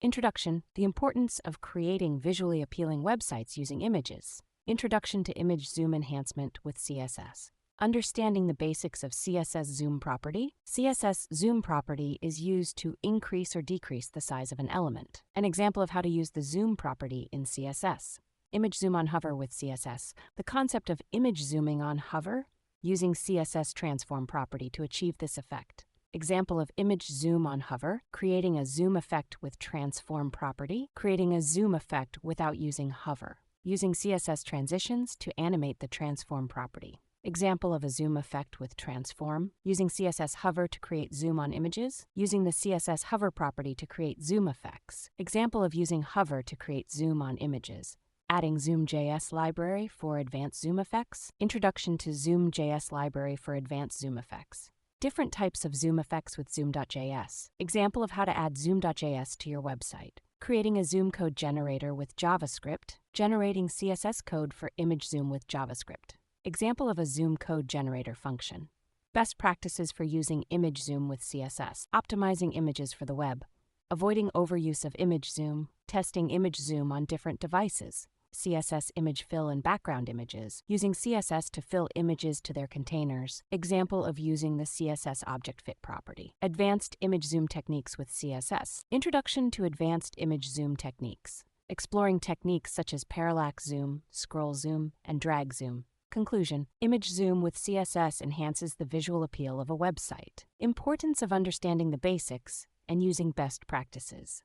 Introduction: the importance of creating visually appealing websites using images. Introduction to image zoom enhancement with CSS. Understanding the basics of CSS zoom property. CSS zoom property is used to increase or decrease the size of an element. An example of how to use the zoom property in CSS. Image zoom on hover with CSS. The concept of image zooming on hover, using CSS transform property to achieve this effect. Example of image zoom on hover, creating a zoom effect with transform property, creating a zoom effect without using hover, using CSS transitions to animate the transform property. Example of a zoom effect with transform, using CSS hover to create zoom on images, using the CSS hover property to create zoom effects. Example of using hover to create zoom on images. Adding Zoom.js library for advanced zoom effects. Introduction to Zoom.js library for advanced zoom effects. Different types of zoom effects with Zoom.js. Example of how to add Zoom.js to your website. Creating a zoom code generator with JavaScript. Generating CSS code for image zoom with JavaScript. Example of a zoom code generator function. Best practices for using image zoom with CSS. Optimizing images for the web. Avoiding overuse of image zoom. Testing image zoom on different devices. CSS image fill and background images, using CSS to fill images to their containers. Example of using the CSS object fit property. Advanced image zoom techniques with CSS. Introduction to advanced image zoom techniques. Exploring techniques such as parallax zoom, scroll zoom, and drag zoom. Conclusion: image zoom with CSS enhances the visual appeal of a website. Importance of understanding the basics and using best practices.